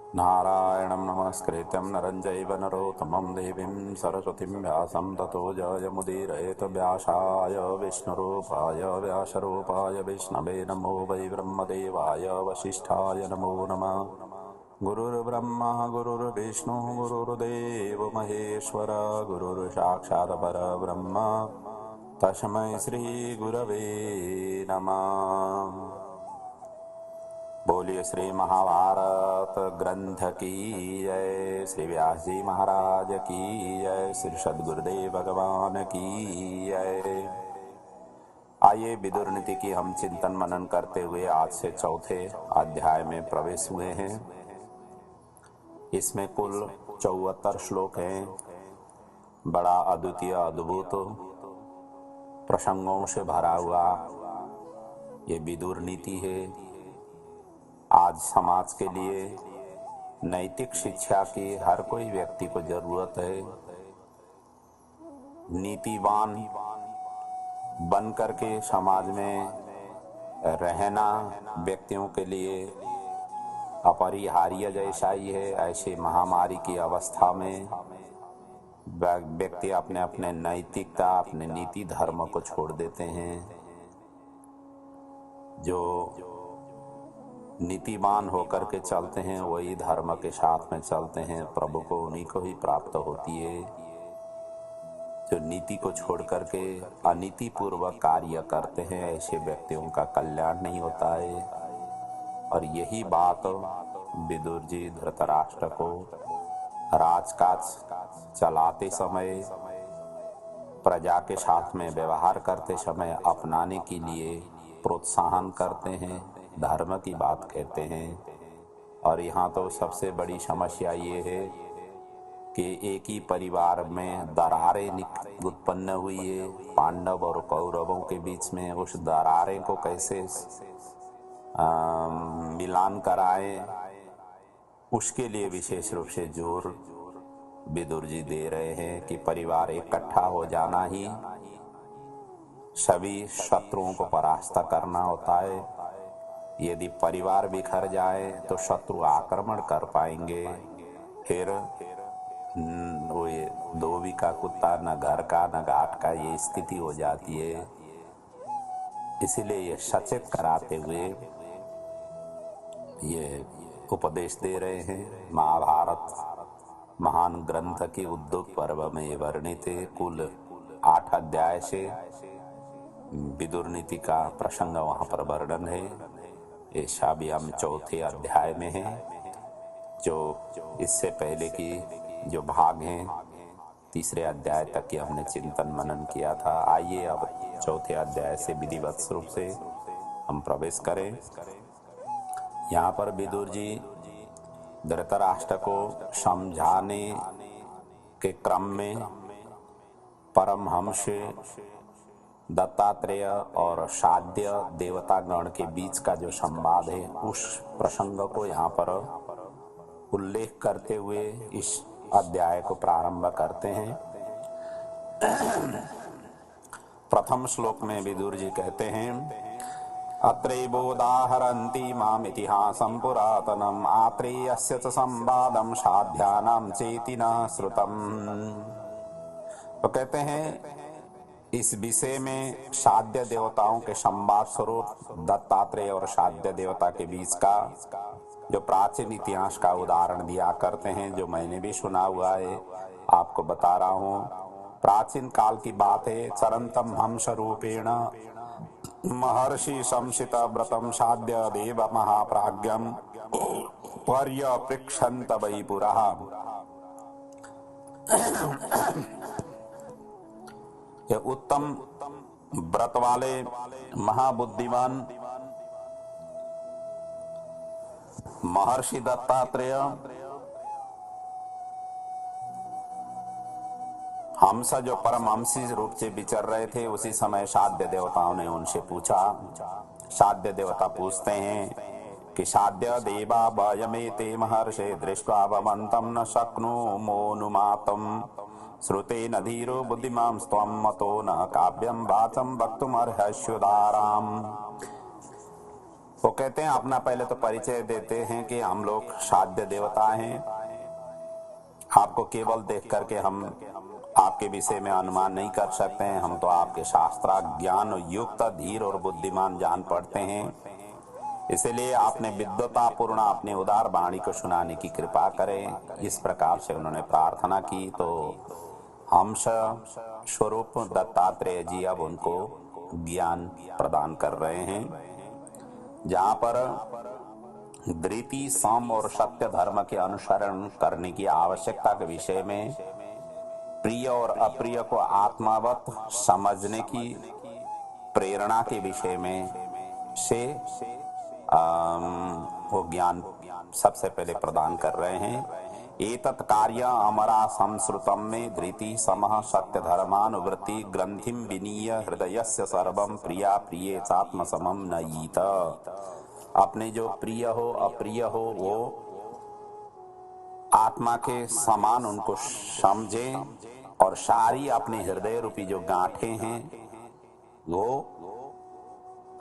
नारायणं नमस्कृत्यं नरं चैव नरोत्तमं देवीं सरस्वतीं व्यासं ततो जयमुदीरयेत। व्यासाय विष्णुरूपाय व्यासरूपाय विष्णवे नमो वै ब्रह्मदेवाय वसिष्ठाय नमो नमः। गुरुर्ब्रह्मा गुरुर्विष्णुः गुरुर्देवो महेश्वर गुरुर्साक्षात् परब्रह्म तस्मै श्रीगुरवे नमः। बोलिए श्री महाभारत ग्रंथ की जय, श्री व्यास जी महाराज की जय, श्री सद्गुरुदेव भगवान की जय। आइए विदुर नीति की हम चिंतन मनन करते हुए आज से चौथे अध्याय में प्रवेश हुए हैं। इसमें कुल 74 श्लोक हैं। बड़ा अद्वितीय अद्भुत प्रसंगों से भरा हुआ ये विदुर नीति है। आज समाज के लिए नैतिक शिक्षा की हर कोई व्यक्ति को जरूरत है। नीतिवान बन करके समाज में रहना व्यक्तियों के लिए अपरिहार्य जैसा ही है। ऐसी महामारी की अवस्था में व्यक्ति अपने अपने नैतिकता, अपने नीति धर्म को छोड़ देते हैं। जो नीतिवान होकर के चलते हैं वही धर्म के साथ में चलते हैं, प्रभु को उन्हीं को ही प्राप्त होती है। जो नीति को छोड़ करके अनीति पूर्वक कार्य करते हैं ऐसे व्यक्तियों का कल्याण नहीं होता है। और यही बात विदुर जी धृतराष्ट्र को राजकाज चलाते समय, प्रजा के साथ में व्यवहार करते समय अपनाने के लिए प्रोत्साहन करते हैं, धर्म की बात कहते हैं। और यहाँ तो सबसे बड़ी समस्या ये है कि एक ही परिवार में दरारें उत्पन्न हुई है। पांडव और कौरवों के बीच में उस दरारें को कैसे मिलान कराएं, उसके लिए विशेष रूप से जोर विदुर जी दे रहे हैं कि परिवार इकट्ठा हो जाना ही सभी शत्रुओं को परास्त करना होता है। यदि परिवार बिखर जाए तो शत्रु आक्रमण कर पाएंगे। फिर वो ये धोबी का कुत्ता न घर का न घाट का ये स्थिति हो जाती है। इसीलिए ये सचेत कराते हुए ये उपदेश दे रहे हैं। महाभारत महान ग्रंथ के उद्योग पर्व में ये वर्णित है। कुल 8 अध्याय से विदुर नीति का प्रसंग वहाँ पर वर्णन है। ये शायद हम चौथे अध्याय में है। जो इससे पहले की जो भाग हैं तीसरे अध्याय तक की हमने चिंतन मनन किया था। आइए अब चौथे अध्याय से विधिवत रूप से हम प्रवेश करें। यहाँ पर विदुर जी धृतराष्ट्र को समझाने के क्रम में परमहंस दत्तात्रेय और साध्य देवता गण के बीच का जो संवाद है उस प्रसंग को यहाँ पर उल्लेख करते हुए इस अध्याय को प्रारंभ करते हैं। प्रथम श्लोक में विदुर जी कहते हैं, अत्रैवोदाहरन्ति माम इतिहासं पुरातनम् आत्रेयस्य च संवादं साध्यानां चेतिना श्रुतम्। तो कहते हैं इस विषय में साध्य देवताओं के संवाद स्वरूप दत्तात्रेय और साध्य देवता के बीच का जो प्राचीन इतिहास का उदाहरण दिया करते हैं, जो मैंने भी सुना हुआ है, आपको बता रहा हूँ। प्राचीन काल की बात है। चरंतम हंस रूपेण महर्षि संसित व्रतम साध्य देव महाप्राज्ञम पर्यपृक्षन्त वै पुरः। ये उत्तम व्रत वाले महाबुद्धिमान महर्षि दत्तात्रेय हंस जो परमहंसी रूप से विचर रहे थे, उसी समय साध्य देवताओं ने उनसे पूछा। साध्य देवता पूछते हैं कि साध्य देवा वयमेते महर्षे दृष्ट्वा भवन्तं न शक्नुमोऽनुमातम् श्रुतेन धीरो बुद्धिमां त्वं मतो न काव्यं वाचं वक्तुमर्हस्योदाराम्। वो कहते हैं अपना पहले तो परिचय देते हैं कि हम लोग साध्य देवता हैं। आपको केवल देख करके हम आपके विषय में अनुमान नहीं कर सकते हैं। हम तो आपके शास्त्रा ज्ञान युक्त धीर और बुद्धिमान जान पड़ते हैं। इसलिए आपने विद्वतापूर्ण अपनी उदार वाणी को सुनाने की कृपा करें। इस प्रकार से उन्होंने प्रार्थना की तो हंस स्वरूप दत्तात्रेय जी अब उनको ज्ञान प्रदान कर रहे हैं। जहाँ पर धृति सम और सत्य धर्म के अनुसरण करने की आवश्यकता के विषय में प्रिय और अप्रिय को आत्मावत समझने की प्रेरणा के विषय में से वो ज्ञान सबसे पहले प्रदान कर रहे हैं। एतत् कार्य अमरा संस्कृतम में धृति समः सत्य धर्मानुवृत्ति ग्रंथिम विनीय हृदयस्य सर्वम प्रिया प्रिये चात्म समम नयीत। अपने जो प्रिय हो अप्रिय हो वो आत्मा के समान उनको समझें और सारी अपने हृदय रूपी जो गांठें हैं वो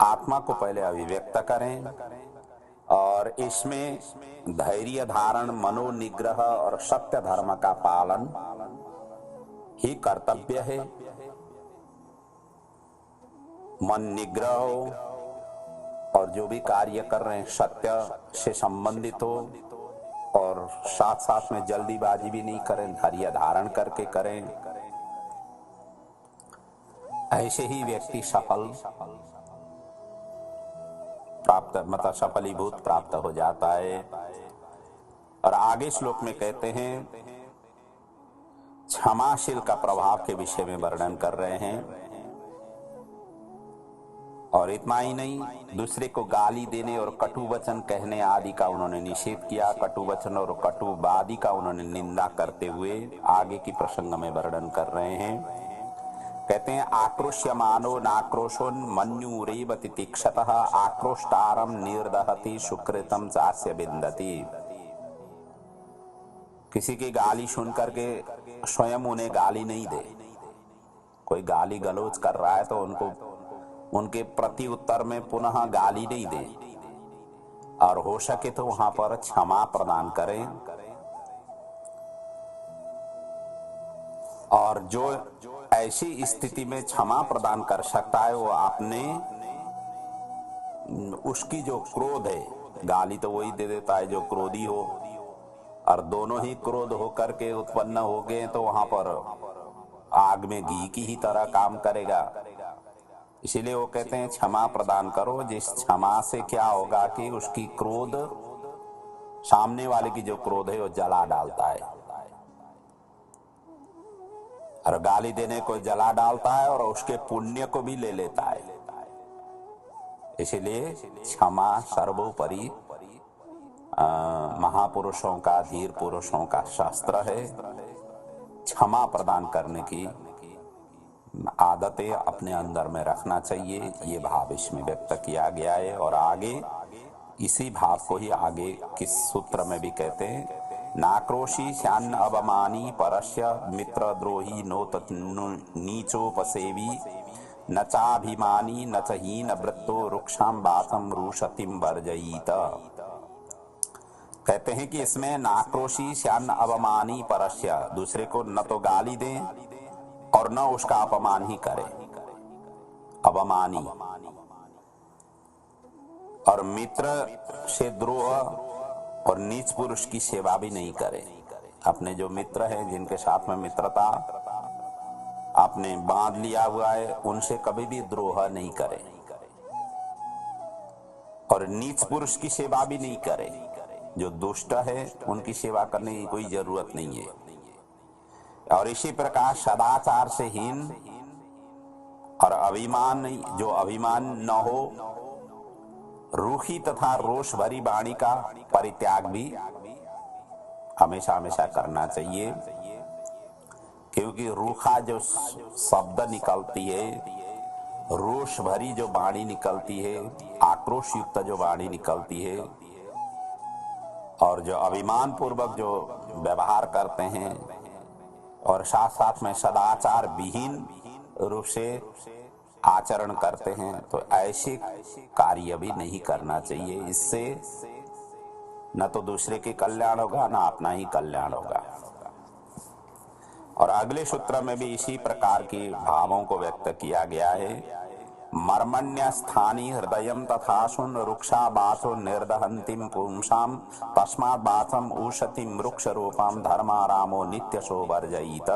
आत्मा को पहले अभिव्यक्त करें और इसमें धैर्य धारण, मनोनिग्रह और सत्य धर्म का पालन ही कर्तव्य है। मन निग्रह हो और जो भी कार्य कर रहे हैं सत्य से संबंधित हो और साथ साथ में जल्दीबाजी भी नहीं करें, धैर्य धारण करके करें। ऐसे ही व्यक्ति सफल प्राप्त मतलब सफलीभूत प्राप्त हो जाता है। और आगे श्लोक में कहते हैं क्षमाशील का प्रभाव के विषय में वर्णन कर रहे हैं। और इतना ही नहीं, दूसरे को गाली देने और कटु वचन कहने आदि का उन्होंने निषेध किया। कटु वचन और कटुवादी का उन्होंने निंदा करते हुए आगे की प्रसंग में वर्णन कर रहे हैं। कहते हैं आक्रोश्यमानो नाक्रोशोन मन्युरेव तितिक्षतः आक्रोष्टारम निर्दहति सुकृतम चास्य बिंदति। किसी की गाली सुन करके स्वयं उन्हें गाली नहीं दे। कोई गाली गलौज कर रहा है तो उनको उनके प्रति उत्तर में पुनः गाली नहीं दे और हो सके तो वहां पर क्षमा प्रदान करें। और जो ऐसी स्थिति में क्षमा प्रदान कर सकता है वो आपने उसकी जो क्रोध है, गाली तो वही दे देता है जो क्रोधी हो, और दोनों ही क्रोध होकर के उत्पन्न हो गए तो वहां पर आग में घी की ही तरह काम करेगा। इसीलिए वो कहते हैं क्षमा प्रदान करो। जिस क्षमा से क्या होगा कि उसकी क्रोध, सामने वाले की जो क्रोध है वो जला डालता है और गाली देने को जला डालता है और उसके पुण्य को भी ले लेता है। इसीलिए क्षमा सर्वोपरि महापुरुषों का, धीर पुरुषों का शास्त्र है। क्षमा प्रदान करने की आदतें अपने अंदर में रखना चाहिए, ये भाव इसमें व्यक्त किया गया है। और आगे इसी भाव को ही आगे किस सूत्र में भी कहते हैं, नाक्रोशी श्यान्न अवमानी परस्य मित्रद्रोही नोत नीचोपसेवी न चाभिमानी न च हीन वृत्तो रुक्षाम बासम रुषतिम वर्जयीत। कहते हैं कि इसमें नाक्रोशी श्यान्न अवमानी परस्य, दूसरे को न तो गाली दें और न उसका अपमान ही करे, अवमानी, और मित्र से द्रोह और नीच पुरुष की सेवा भी नहीं करे। अपने जो मित्र हैं, जिनके साथ में मित्रता आपने बांध लिया हुआ है, उनसे कभी भी द्रोह नहीं करे और नीच पुरुष की सेवा भी नहीं करे। जो दुष्ट है उनकी सेवा करने की कोई जरूरत नहीं है। और इसी प्रकार सदाचार से हीन और अभिमान, जो अभिमान न हो, रूखी तथा रोष भरी वाणी का परित्याग भी हमेशा हमेशा करना चाहिए। क्योंकि रूखा जो शब्द निकलती है, रोष भरी जो वाणी निकलती है, आक्रोश युक्त जो वाणी निकलती है, और जो अभिमान पूर्वक जो व्यवहार करते हैं और साथ साथ में सदाचार विहीन रूप से आचरण करते हैं तो ऐसे कार्य भी नहीं करना चाहिए। इससे न तो दूसरे के कल्याण होगा न अपना ही कल्याण होगा। और अगले सूत्र में भी इसी प्रकार के भावों को व्यक्त किया गया है। मर्मण्य स्थानी हृदयम तथा सुन रुक्षा बासो निर्दहंतिम पुंसाम तस्मात् बासम उशतिम वृक्ष रूपम धर्मारामो नित्य शोवर्जयित।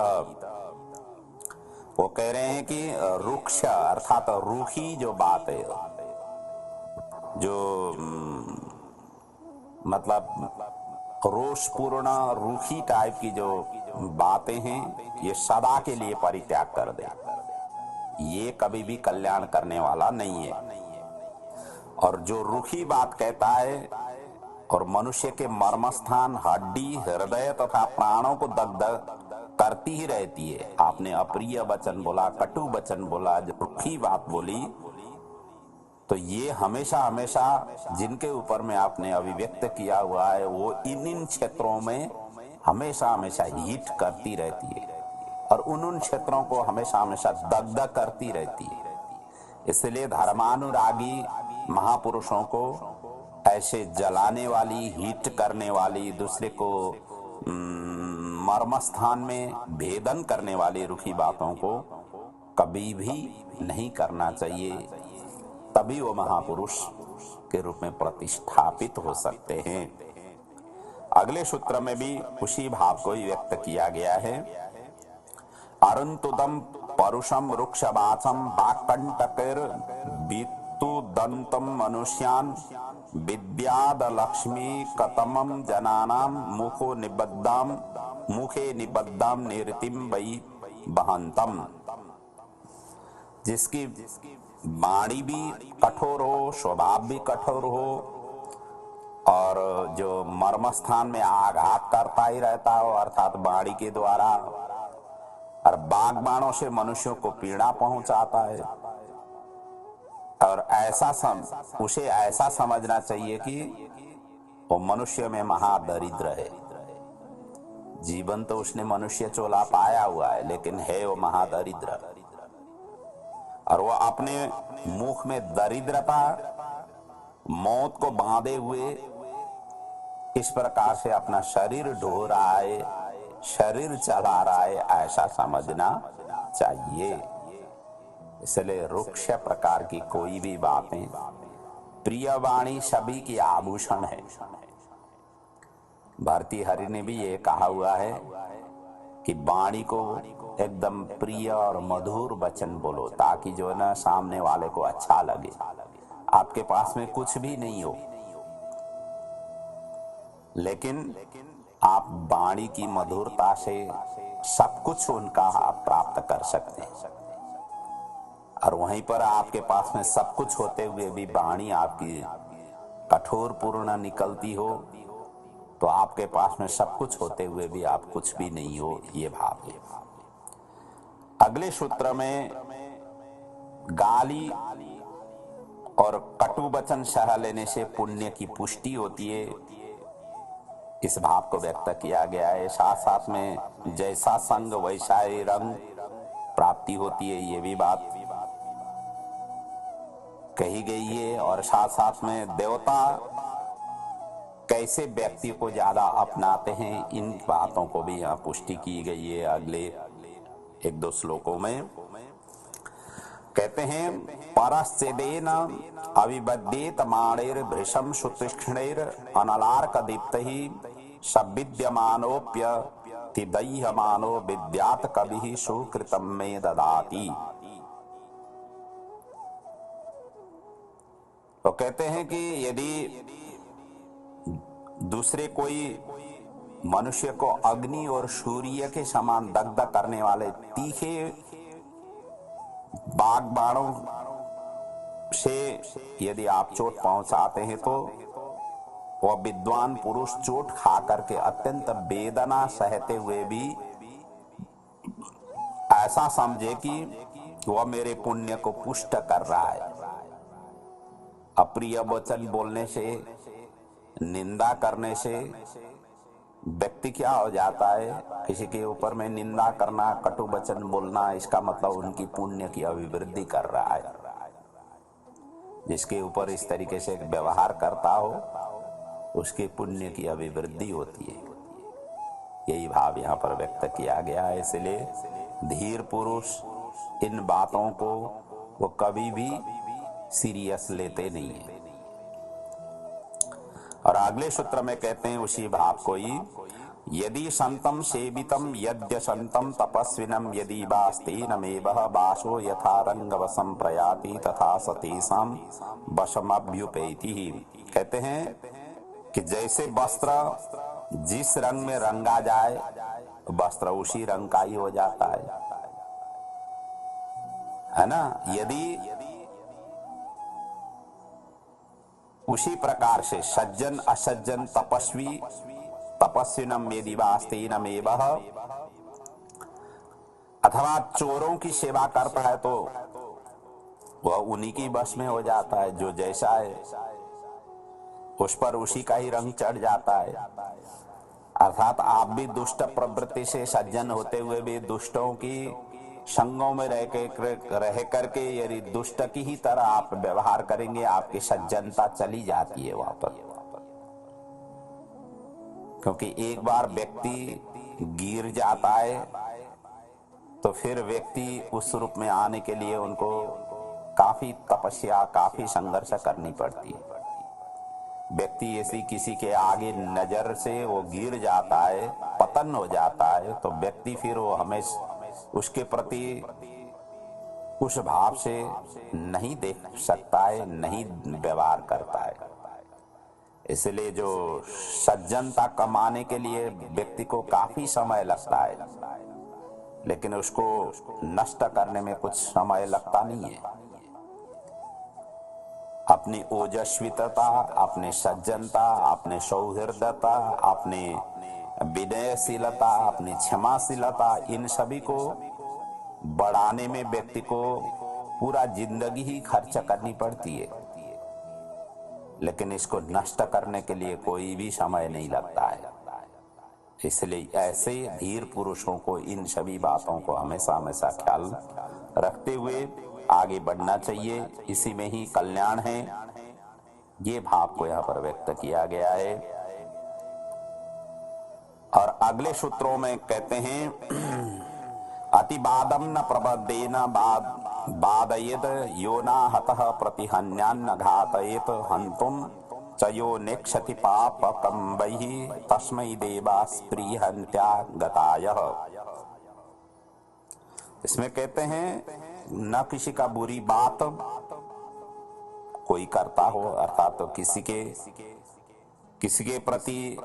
वो कह रहे हैं कि रुक्ष अर्थात रूखी जो बात है, जो मतलब रोषपूर्ण रूखी टाइप की जो बातें हैं, ये सदा के लिए परित्याग कर दे। ये कभी भी कल्याण करने वाला नहीं है। और जो रूखी बात कहता है और मनुष्य के मर्मस्थान, हड्डी, हृदय तथा प्राणों को दग्ध करती ही रहती है। आपने अप्रिय वचन बोला, कटु वचन बोला, जो रूखी बात बोली, तो ये हमेशा हमेशा जिनके ऊपर में आपने अभिव्यक्त किया हुआ है वो इन क्षेत्रों में हमेशा हमेशा हिट करती रहती है और उन क्षेत्रों को हमेशा हमेशा दग्ध करती रहती है। इसलिए धर्मानुरागी महापुरुषों को ऐसे जलाने वाली, हिट करने वाली, दूसरे को मर्मस्थान में भेदन करने वाली रूखी बातों को कभी भी नहीं करना चाहिए। तभी वो महापुरुष के रूप में प्रतिष्ठापित हो सकते हैं। अगले सूत्र में भी उसी भाव को ही व्यक्त किया गया है। अरुंतुदम परुषम वृक्षवासम वाक्कंटकर वित्तुदंतम मनुष्यान विद्याद लक्ष्मी कतमम जनानाम मुखे निबद्धाम निरतिम वै बहंतम। जिसकी वाणी भी कठोर हो, स्वभाव भी कठोर हो और जो मर्मस्थान में आघात करता ही रहता हो, अर्थात वाणी के द्वारा, और बाग बाणों से मनुष्यों को पीड़ा पहुंचाता है। और उसे ऐसा समझना चाहिए कि वो मनुष्य में महादरिद्र है। जीवन तो उसने मनुष्य चोला पाया हुआ है, लेकिन है वो महादरिद्र। और वो अपने मुख में दरिद्रता, मौत को बांधे हुए इस प्रकार से अपना शरीर ढो रहा है, शरीर चला रहा है, ऐसा समझना चाहिए। इसलिए रुक्ष प्रकार की कोई भी बातें, प्रियवाणी सभी की आभूषण है। भारती हरि ने भी ये कहा हुआ है कि वाणी को एकदम प्रिय और मधुर वचन बोलो, ताकि जो है ना सामने वाले को अच्छा लगे। आपके पास में कुछ भी नहीं हो, लेकिन आप वाणी की मधुरता से सब कुछ उनका आप प्राप्त कर सकते हैं। और वहीं पर आपके पास में सब कुछ होते हुए भी वाणी आपकी कठोर पूर्ण निकलती हो, तो आपके पास में सब कुछ होते हुए भी आप कुछ भी नहीं हो, ये भाव है। अगले सूत्र में गाली और कटु वचन सह लेने से पुण्य की पुष्टि होती है, इस भाव को व्यक्त किया गया है। साथ साथ में जैसा संग वैसा ही रंग प्राप्ति होती है, ये भी बात कही गई है। और साथ साथ में देवता कैसे व्यक्ति को ज्यादा अपनाते हैं, इन बातों को भी यहाँ पुष्टि की गई है। अगले एक दो श्लोकों में कहते हैं, परश्चेदेन अविबध्येत माणेर भृशम सुतीक्ष्णेर अनलार्क दीप्तहि सविद्यमानोप्य तिदह्यमानो विद्यात कविः सुकृतं मे ददाति। तो कहते हैं कि यदि दूसरे कोई मनुष्य को अग्नि और सूर्य के समान दग्ध करने वाले तीखे बाग बाणों से यदि आप चोट पहुंचाते हैं, तो वह विद्वान पुरुष चोट खा करके अत्यंत वेदना सहते हुए भी ऐसा समझे कि वह मेरे पुण्य को पुष्ट कर रहा है। अप्रिय वचन बोलने से, निंदा करने से व्यक्ति क्या हो जाता है, किसी के ऊपर में निंदा करना, कटु वचन बोलना, इसका मतलब उनकी पुण्य की अभिवृद्धि कर रहा है। जिसके ऊपर इस तरीके से व्यवहार करता हो उसके पुण्य की अभिवृद्धि होती है। यही भाव यहाँ पर व्यक्त किया गया है। इसलिए धीर पुरुष इन बातों को वो कभी भी सीरियस लेते नहीं है। और अगले सूत्र में कहते हैं उसी भाव को ही, यदि संतम सेवितम यद्य संतम तपस्विनम यदि वास्तेनमेव वासो यथा रंग वसम प्रयाति तथा सतीसाम वशमभ्युपेति। कहते हैं कि जैसे वस्त्र जिस रंग में रंगा जाए वस्त्र उसी रंग का ही हो जाता है ना। यदि उसी प्रकार से सज्जन असज्जन तपस्वी तपस्विनम यदि वास्तेनमेव, अथवा चोरों की सेवा करता है तो वह उन्हीं की बस में हो जाता है। जो जैसा है उस पर उसी का ही रंग चढ़ जाता है। अर्थात आप भी दुष्ट प्रवृत्ति से सज्जन होते हुए भी दुष्टों की संगों में रह करके यदि दुष्ट की ही तरह आप व्यवहार करेंगे, आपकी सज्जनता चली जाती है वहां पर। क्योंकि एक बार व्यक्ति गिर जाता है तो फिर व्यक्ति उस रूप में आने के लिए उनको काफी तपस्या, काफी संघर्ष करनी पड़ती है। व्यक्ति ऐसी किसी के आगे नजर से वो गिर जाता है, पतन हो जाता है, तो व्यक्ति फिर वो हमेशा उसके प्रति उस भाव से नहीं देख सकता है, नहीं व्यवहार करता है। इसलिए जो सज्जनता कमाने के लिए व्यक्ति को काफी समय लगता है, लेकिन उसको नष्ट करने में कुछ समय लगता नहीं है। अपनी ओजस्विता, अपने सज्जनता, अपने सौहार्दता, अपने विनयशीलता, अपनी क्षमाशीलता, इन सभी को बढ़ाने में व्यक्ति को पूरा जिंदगी ही खर्च करनी पड़ती है, लेकिन इसको नष्ट करने के लिए कोई भी समय नहीं लगता है। इसलिए ऐसे धीर पुरुषों को इन सभी बातों को हमेशा हमेशा ख्याल रखते हुए आगे बढ़ना चाहिए। इसी में ही कल्याण है, ये भाव को यहाँ पर व्यक्त किया गया है। और अगले सूत्रों में कहते हैं अतिबादम न प्रबद्धेन बादयेत यो न हतः प्रतिहन्यान्न घातयेत हन्तुम च यो नेक्षति पापकम्बैः तस्मै देवास्पृहन्त्या गतायः। इसमें कहते हैं न किसी का बुरी बात कोई करता हो, अर्थात तो किसी के प्रति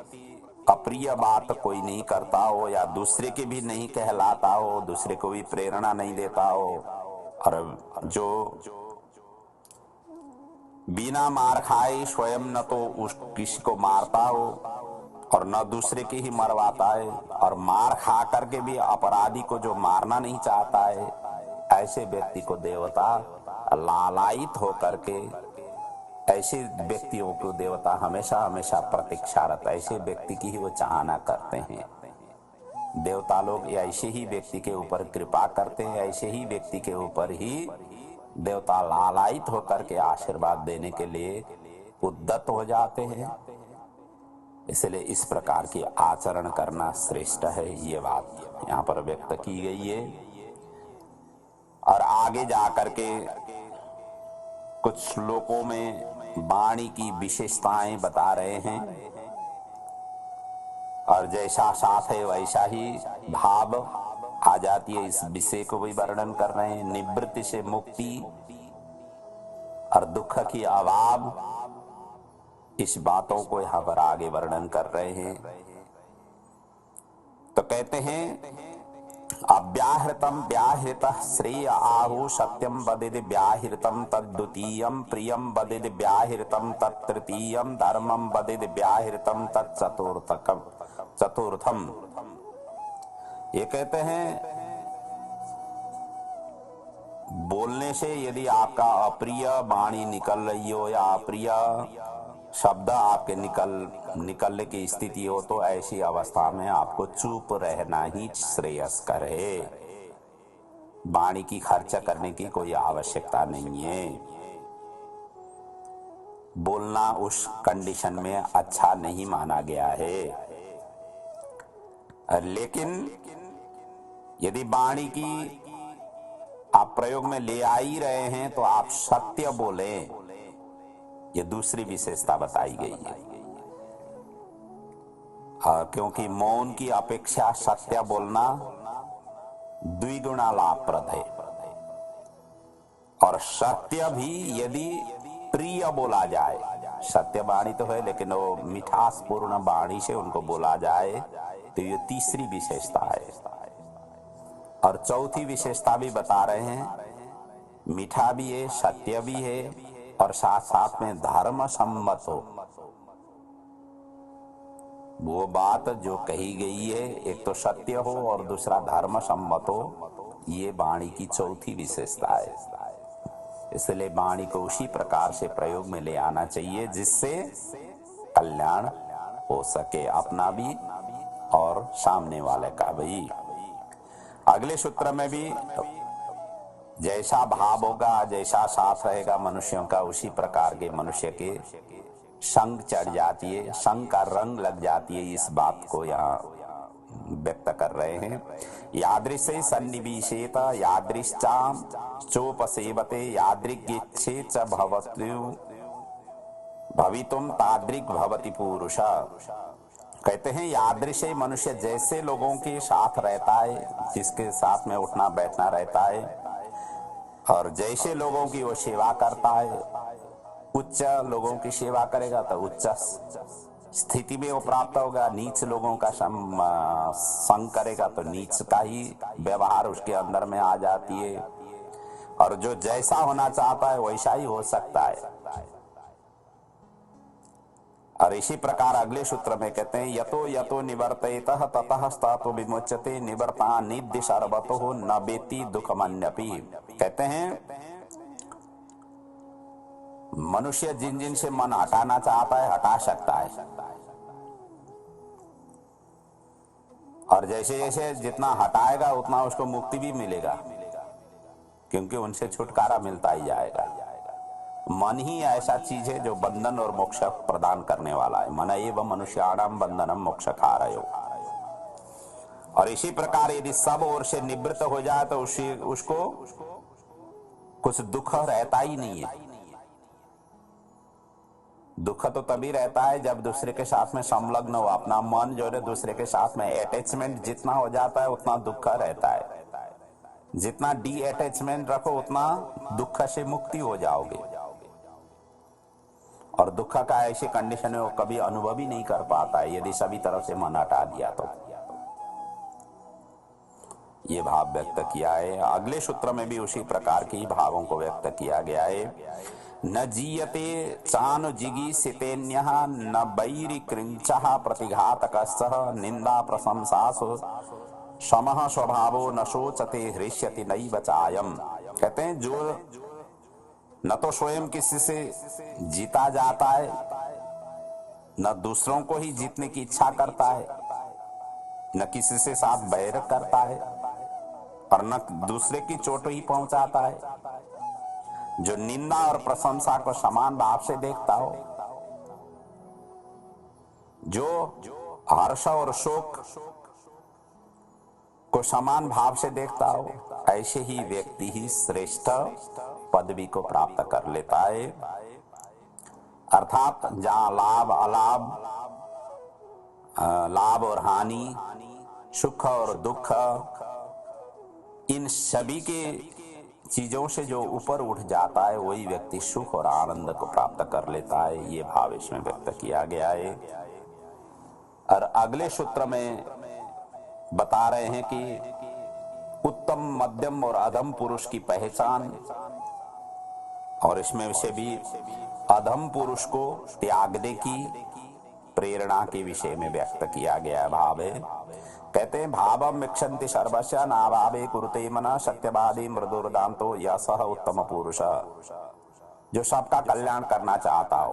अप्रिय बात कोई नहीं करता हो, या दूसरे के भी नहीं कहलाता हो, दूसरे को भी प्रेरणा नहीं देता हो, और जो बिना मार खाए स्वयं न तो किसी को मारता हो और न दूसरे के ही मरवाता है, और मार खा करके भी अपराधी को जो मारना नहीं चाहता है, ऐसे व्यक्ति को देवता लालायित होकर के, ऐसे व्यक्तियों को देवता हमेशा हमेशा प्रतीक्षारत, ऐसे व्यक्ति की ही वो चाहना करते हैं। देवता लोग ऐसे ही व्यक्ति के ऊपर कृपा करते हैं, ऐसे ही व्यक्ति के ऊपर ही देवता लालायित होकर के आशीर्वाद देने के लिए उद्यत हो जाते हैं। इसलिए इस प्रकार की आचरण करना श्रेष्ठ है, ये बात यहाँ पर व्यक्त की गई है। और आगे जाकर के कुछ श्लोकों में वाणी की विशेषताएं बता रहे हैं, और जैसा साथ है वैसा ही भाव आ जाती है। इस विषय को भी वर्णन कर रहे हैं। निवृत्ति से मुक्ति और दुख की अभाव, इस बातों को यहाँ पर आगे वर्णन कर रहे हैं। तो कहते हैं अव्याहृतम व्याहृतः श्रेय आहु सत्यम वदिद व्याहृतम तद्द्वितीयम प्रियम वदिद व्याहृतम तत्तृतीयम धर्मम वदिद व्याहृतम तत्चतुर्थम। ये कहते हैं बोलने से यदि आपका अप्रिय वाणी निकल रही हो या अप्रिय शब्द आपके निकलने की स्थिति हो तो ऐसी अवस्था में आपको चुप रहना ही श्रेयस्कर है। वाणी की खर्चा करने की कोई आवश्यकता नहीं है। बोलना उस कंडीशन में अच्छा नहीं माना गया है। लेकिन यदि वाणी की आप प्रयोग में ले आ ही रहे हैं तो आप सत्य बोले, ये दूसरी विशेषता बताई गई है। क्योंकि मौन की अपेक्षा सत्य बोलना द्विगुणा लाभप्रद है। और सत्य भी यदि प्रिय बोला जाए, सत्य वाणी तो है लेकिन वो मिठास पूर्ण वाणी से उनको बोला जाए, तो ये तीसरी विशेषता है। और चौथी विशेषता भी बता रहे हैं, मीठा भी है, सत्य भी है, और साथ साथ में धर्म सम्मत हो। वो बात जो कही गई है, एक तो सत्य हो और दूसरा धर्म सम्मत हो, ये वाणी की चौथी विशेषता है। इसलिए वाणी को उसी प्रकार से प्रयोग में ले आना चाहिए जिससे कल्याण हो सके, अपना भी और सामने वाले का भी। अगले सूत्र में भी जैसा भाव होगा, जैसा साथ रहेगा मनुष्यों का, उसी प्रकार के मनुष्य के संग चढ़ जाती है, संग का रंग लग जाती है। इस बात को यहाँ व्यक्त कर रहे हैं। यादृशे सन्निवेशेत यादृश्चाम चोपसेवते यादृग्येच्छे च भवितुम तादृक् भवति पुरुष। कहते हैं यादृशे मनुष्य जैसे लोगों के साथ रहता है, जिसके साथ में उठना बैठना रहता है, और जैसे लोगों की वो सेवा करता है, उच्च लोगों की सेवा करेगा तो उच्च स्थिति में वो प्राप्त होगा, नीच लोगों का संग करेगा तो नीच का ही व्यवहार उसके अंदर में आ जाती है। और जो जैसा होना चाहता है वैसा ही हो सकता है। और इसी प्रकार अगले सूत्र में कहते हैं, यतो यतो निवर्तयतः ततः ततो विमुच्यते निवर्ता निधि सर्वतो न बेति दुखमन्यपि। कहते हैं मनुष्य जिन जिन से मन हटाना चाहता है हटा सकता है, और जैसे जैसे जितना हटाएगा उतना उसको मुक्ति भी मिलेगा, क्योंकि उनसे छुटकारा मिलता ही जाएगा। मन ही ऐसा चीज है जो बंधन और मोक्ष प्रदान करने वाला है। मन एव मनुष्याणाम बंधनम मोक्ष कारयो। और इसी प्रकार यदि सब ओर से निवृत्त हो जाए तो उसको कुछ दुख रहता ही नहीं है। दुख तो तभी रहता है जब दूसरे के साथ में संलग्न हो। अपना मन जो है दूसरे के साथ में अटैचमेंट जितना हो जाता है उतना दुख रहता है। जितना डी अटैचमेंट रखो उतना दुख से मुक्ति हो जाओगे। और दुख का ऐसी कंडीशन में वो कभी अनुभव ही नहीं कर पाता है यदि सभी तरफ से मन हटा दिया तो। ये भाव व्यक्त किया है। अगले सूत्र में भी उसी प्रकार की भावों को व्यक्त किया गया है। न जीयते चानु जिगी सितेन्यः न बैरि कृंचः प्रतिघातकस्तः निंदा प्रशंसासु समः स्वभावो न शोचते हृष्यति नैव चायम्। कहते हैं जो न तो स्वयं किसी से जीता जाता है, न दूसरों को ही जीतने की इच्छा करता है, न किसी से साथ बैर करता है, और न दूसरे की चोट ही पहुंचाता है, जो निंदा और प्रशंसा को समान भाव से देखता हो, जो हर्ष और शोक को समान भाव से देखता हो, ऐसे ही व्यक्ति ही श्रेष्ठ पदवी को प्राप्त कर लेता है। अर्थात जहां लाभ अलाभ, लाभ और हानि, सुख और दुख, इन सभी के चीजों से जो ऊपर उठ जाता है वही व्यक्ति सुख और आनंद को प्राप्त कर लेता है। ये भाव इसमें व्यक्त किया गया है। और अगले सूत्र में बता रहे हैं कि उत्तम, मध्यम और अधम पुरुष की पहचान, और इसमें से भी अधम पुरुष को त्यागने की प्रेरणा के विषय में व्यक्त किया गया भाव है। कहते हैं भावम विक्षन्ति सर्वस्य नाभावे कुरुते मन सत्यवादी मृदुर्दांतो यह उत्तम पुरुष। जो सबका कल्याण करना चाहता हो,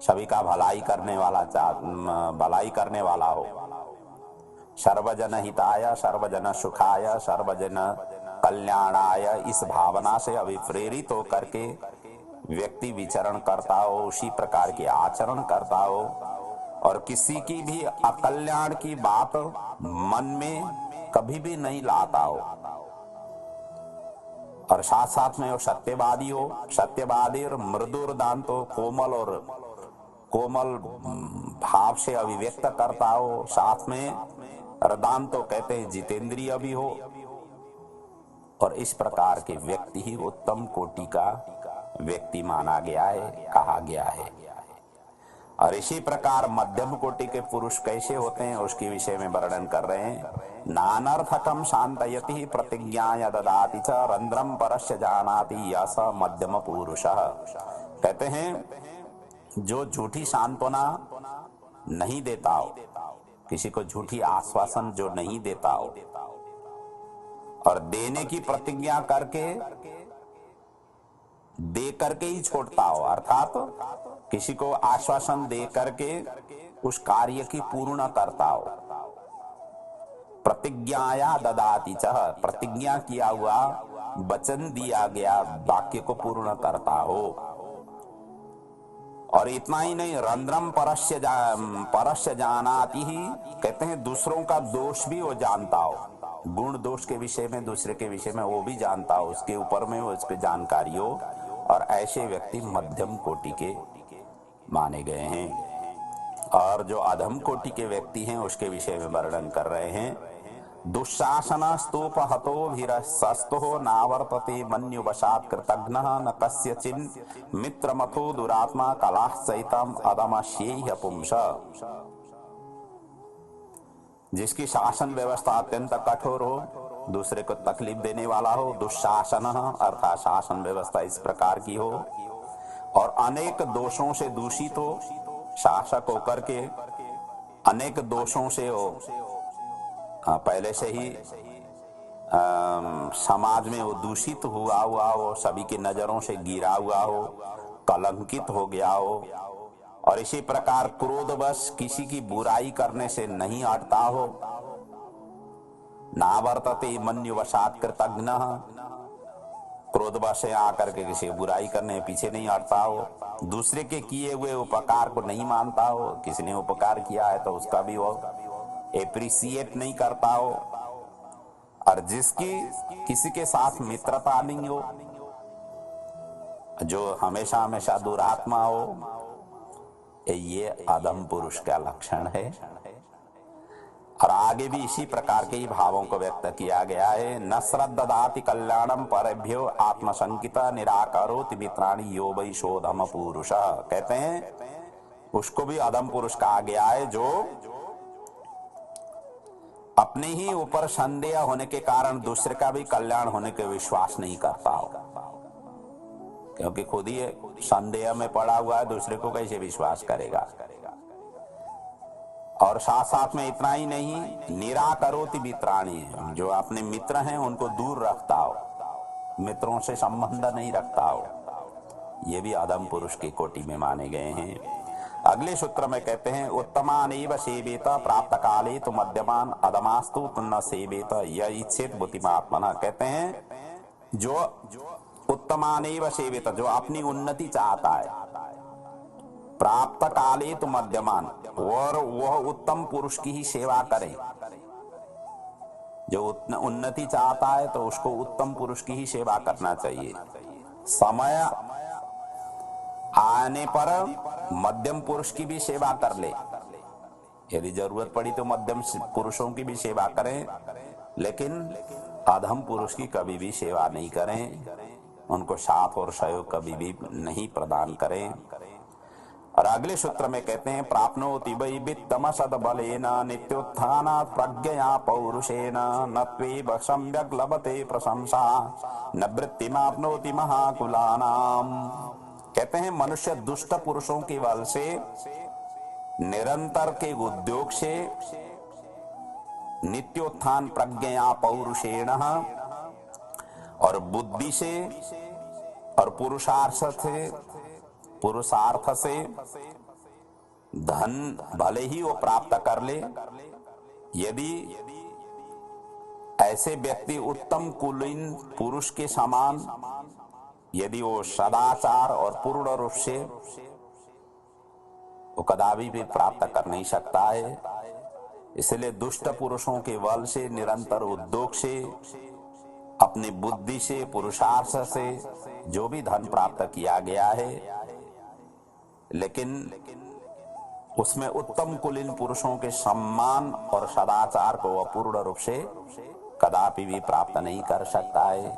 सभी का भलाई करने वाला हो। सर्वजन हिताय, सर्वजन सुखाय, सर्वजन कल्याणाय, इस भावना से अभिप्रेरित होकर के व्यक्ति विचरण करता हो, उसी प्रकार के आचरण करता हो और किसी की भी अकल्याण की बात मन में कभी भी नहीं लाता हो। और साथ साथ में वो सत्यवादी हो, सत्यवादी और मृदुर दांतो, कोमल भाव से अभिव्यक्त करता हो। साथ में रदांतो कहते हैं जितेंद्रिय भी हो। और इस प्रकार के व्यक्ति ही उत्तम कोटि का व्यक्ति माना गया है, कहा गया है। और इसी प्रकार मध्यम कोटि के पुरुष कैसे होते हैं उसके विषय में वर्णन कर रहे हैं। नानर्थकम शांतयति प्रतिज्ञाय ददाति च रंध्रम परस्य जानाति यस मध्यम पुरुषः। कहते हैं जो झूठी सांत्वना नहीं देता हो, किसी को झूठी आश्वासन जो नहीं देता हो और देने की प्रतिज्ञा दे करके ही छोड़ता हो, अर्थात किसी को आश्वासन दे करके उस कार्य की पूर्ण करता हो। प्रतिज्ञाया ददाति च, प्रतिज्ञा किया हुआ वचन दिया गया वाक्य को पूर्ण करता हो। और इतना ही नहीं, रंध्रम परस्य जानाति ही, कहते हैं दूसरों का दोष भी वो जानता हो, गुण दोष के विषय में, दूसरे के विषय में वो भी जानता हो, उसके ऊपर में वो उसकी जानकारी हो। और ऐसे व्यक्ति मध्यम कोटि के माने गए हैं। और जो अधम कोटि के व्यक्ति हैं उसके विषय में वर्णन कर रहे हैं। दुशासन स्तूपहतो भीरसस्तो नावर्तते मन्युवशात् कृतघ्नः न कस्यचिन् मित्रमथो दुरात्मा कलाः सहितम् अदमस्येह पुंस। जिसकी शासन व्यवस्था अत्यंत कठोर हो, दूसरे को तकलीफ देने वाला हो, दुशासन अर्थात शासन व्यवस्था इस प्रकार की हो और अनेक दोषों से दूषित हो, शासक होकर के अनेक दोषों से हो, पहले से ही समाज में वो दूषित हुआ हो, सभी की नजरों से गिरा हुआ हो, कलंकित हो गया हो। और इसी प्रकार क्रोधवश किसी की बुराई करने से नहीं हटता हो, नावर्तते मन्युवशात् कृतघ्नः, क्रोधवश से आकर के किसी बुराई करने पीछे नहीं हटता हो, दूसरे के किए हुए उपकार को नहीं मानता हो, किसी ने उपकार किया है तो उसका भी वो एप्रिसिएट नहीं करता हो। और जिसकी किसी के साथ मित्रता नहीं हो, जो हमेशा हमेशा दुरात्मा हो, ये अधम पुरुष का लक्षण है। और आगे भी इसी प्रकार के ही भावों को व्यक्त किया गया है। न श्रद्ददाति कल्याणम परेभ्यो आत्मशंकिता निराकरोति मित्राणि यो वै सोऽधम पुरुष। कहते हैं उसको भी अधम पुरुष कहा गया है जो अपने ही ऊपर संदेह होने के कारण दूसरे का भी कल्याण होने के विश्वास नहीं करता हो, क्योंकि खुद ही संदेह में पड़ा हुआ है, दूसरे को कैसे विश्वास करेगा। और साथ साथ में इतना ही नहीं, निराकरोति मित्राणि, जो अपने मित्र हैं उनको दूर रखता हो, मित्रों से संबंध नहीं रखता हो, ये भी अधम पुरुष की कोटि में माने गए हैं। अगले सूत्र में कहते हैं उत्तमानेव सेवेत प्राप्त काले तो मध्यमान अधमास्तु न सेवेत यह इच्छेत बुद्धिमात्मनः। कहते हैं जो उत्तमानेव सेवेत, जो अपनी उन्नति चाहता है, प्राप्त काले तो मध्यमान, और वह उत्तम पुरुष की ही सेवा करे। जो उन्नति चाहता है तो उसको उत्तम पुरुष की ही सेवा करना चाहिए। समय आने पर मध्यम पुरुष की भी सेवा कर ले, यदि जरूरत पड़ी तो मध्यम पुरुषों की भी सेवा करें, लेकिन अधम पुरुष की कभी भी सेवा नहीं करें, उनको साथ और सहयोग कभी भी नहीं प्रदान करें। और अगले सूत्र में कहते हैं प्राप्नोति वै वित्तम सद्बलेन नित्योत्थानात् प्रज्ञया पौरुषेण न त्वेव सम्यक् लभते प्रशंसा न वृत्तिमाप्नोति महाकुलानाम। कहते हैं मनुष्य दुष्ट पुरुषों के बल से, निरंतर के उद्योग से, नित्योत्थान प्रज्ञया पौरुषेण और बुद्धि से और पुरुषार्थ से धन भले ही वो प्राप्त कर ले, यदि ऐसे व्यक्ति उत्तम कुलीन पुरुष के समान यदि वो सदाचार और पूर्ण रूप से वो कदापि भी प्राप्त कर नहीं सकता है। इसलिए दुष्ट पुरुषों के बल से, निरंतर उद्योग से, अपनी बुद्धि से, पुरुषार्थ से जो भी धन प्राप्त किया गया है, लेकिन उसमें उत्तम कुलीन पुरुषों के सम्मान और सदाचार को वह पूर्ण रूप से कदापि भी प्राप्त नहीं कर सकता है।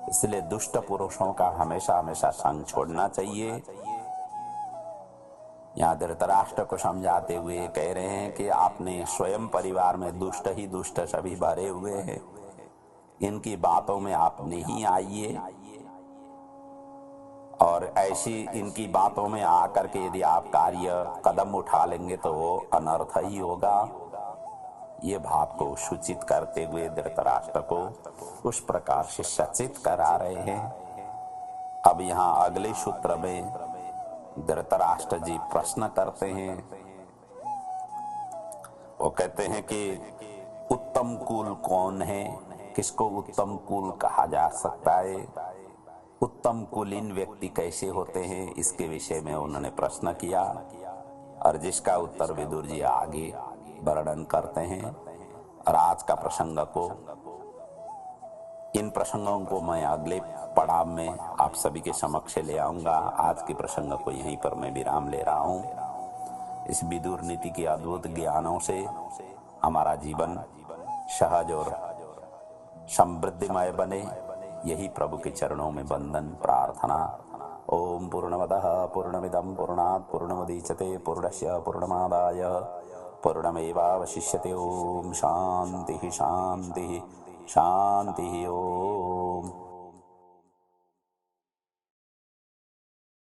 इसलिए दुष्ट पुरुषों का हमेशा हमेशा संग छोड़ना चाहिए। यहाँ धृतराष्ट्र को समझाते हुए कह रहे हैं कि आपने स्वयं परिवार में दुष्ट ही दुष्ट सभी भरे हुए हैं, इनकी बातों में आप नहीं आइए, और ऐसी इनकी बातों में आकर के यदि आप कार्य कदम उठा लेंगे तो वो अनर्थ ही होगा। ये भाव को सूचित करते हुए धृतराष्ट्र को उस प्रकार से सचेत करा रहे हैं। अब यहाँ अगले सूत्र में धृतराष्ट्र जी प्रश्न करते हैं। वो कहते हैं कि उत्तम कुल कौन है, किसको उत्तम कुल कहा जा सकता है, उत्तम कुलीन व्यक्ति कैसे होते हैं, इसके विषय में उन्होंने प्रश्न किया, और जिसका उत्तर विदुर जी आगे वर्णन करते हैं। और आज का प्रसंग को, इन प्रसंगों को मैं अगले पड़ाव में आप सभी के समक्ष ले आऊंगा। आज के प्रसंग को यहीं पर मैं विराम ले रहा हूं। इस विदुर नीति के अद्भुत ज्ञानों से हमारा जीवन सहज और समृद्धिमय बने, यही प्रभु के चरणों में वंदन प्रार्थना। ओम पूर्णमदः पूर्णमिदं पूर्णात् पूर्णमुदच्यते पूर्णस्य पूर्णमादाय पूर्णमेवावशिष्यते। ओम शांति शांति शांति। ओम।